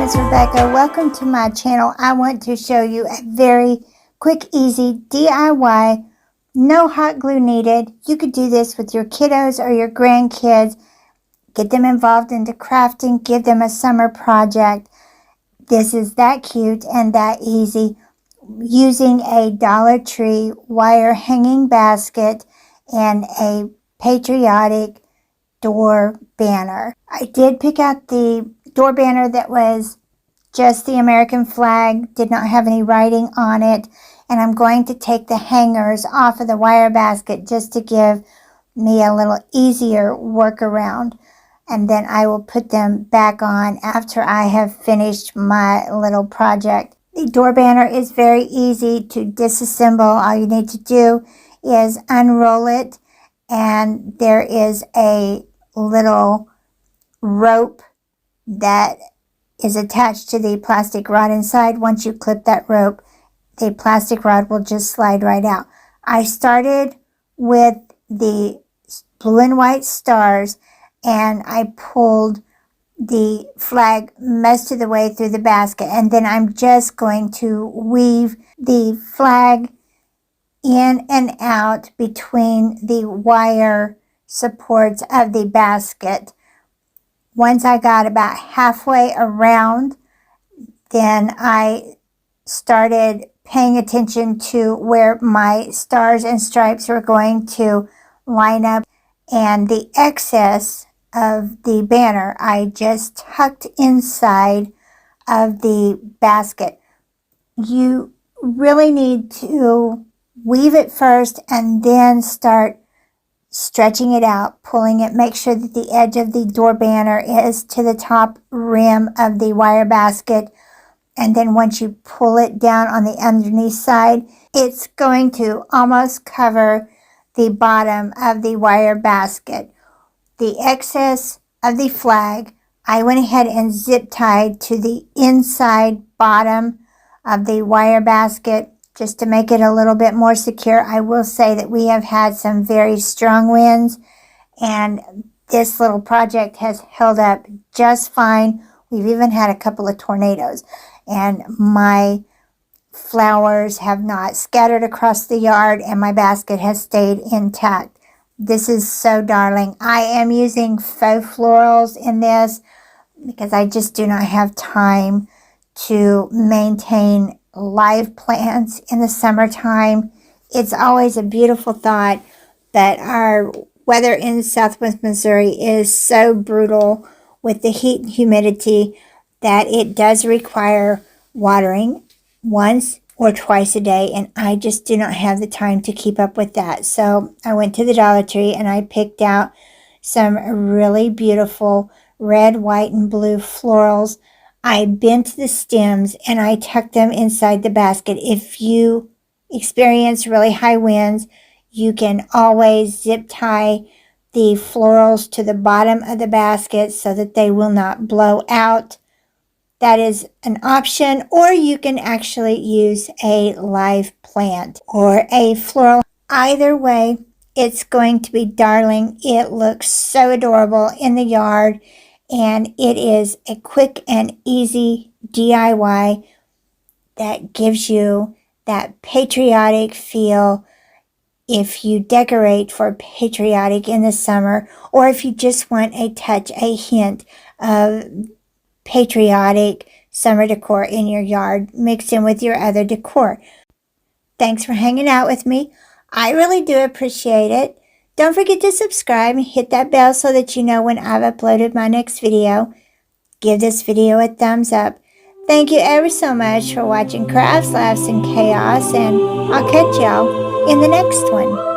is Rebecca. Welcome to my channel. I want to show you a very quick, easy DIY, no hot glue needed. You could do this with your kiddos or your grandkids. Get them involved into crafting, give them a summer project. This is that cute and that easy. Using a Dollar Tree wire hanging basket and a Patriotic door banner. I did pick out the door banner that was just the American flag, did not have any writing on it, and I'm going to take the hangers off of the wire basket just to give me a little easier workaround, and then I will put them back on after I have finished my little project. The door banner is very easy to disassemble. All you need to do is unroll it, and there is a little rope that is attached to the plastic rod inside. Once you clip that rope, the plastic rod will just slide right out. I started with the blue and white stars, and I pulled the flag most of the way through the basket, and then I'm just going to weave the flag in and out between the wire supports of the basket. Once I got about halfway around, then I started paying attention to where my stars and stripes were going to line up, and the excess of the banner I just tucked inside of the basket. You really need to weave it first and then start stretching it out, pulling it. Make sure that the edge of the door banner is to the top rim of the wire basket, and then once you pull it down on the underneath side, it's going to almost cover the bottom of the wire basket. The excess of the flag I went ahead and zip tied to the inside bottom of the wire basket just to make it a little bit more secure. I will say that we have had some very strong winds, and this little project has held up just fine. We've even had a couple of tornadoes, and my flowers have not scattered across the yard, and my basket has stayed intact. This is so darling. I am using faux florals in this because I just do not have time to maintain live plants in the summertime. It's always a beautiful thought, but our weather in Southwest Missouri is so brutal with the heat and humidity that it does require watering once or twice a day, and I just do not have the time to keep up with that. So I went to the Dollar Tree and I picked out some really beautiful red, white, and blue florals. I bent the stems and I tucked them inside the basket. If you experience really high winds, you can always zip tie the florals to the bottom of the basket so that they will not blow out. That is an option, or you can actually use a live plant or a floral. Either way, it's going to be darling. It looks so adorable in the yard, and it is a quick and easy DIY that gives you that patriotic feel if you decorate for patriotic in the summer, or if you just want a touch, a hint of patriotic summer decor in your yard mixed in with your other decor. Thanks for hanging out with me. I really do appreciate it. Don't forget to subscribe and hit that bell so that you know when I've uploaded my next video. Give this video a thumbs up. Thank you ever so much for watching Crafts, Laughs, and Chaos, and I'll catch y'all in the next one.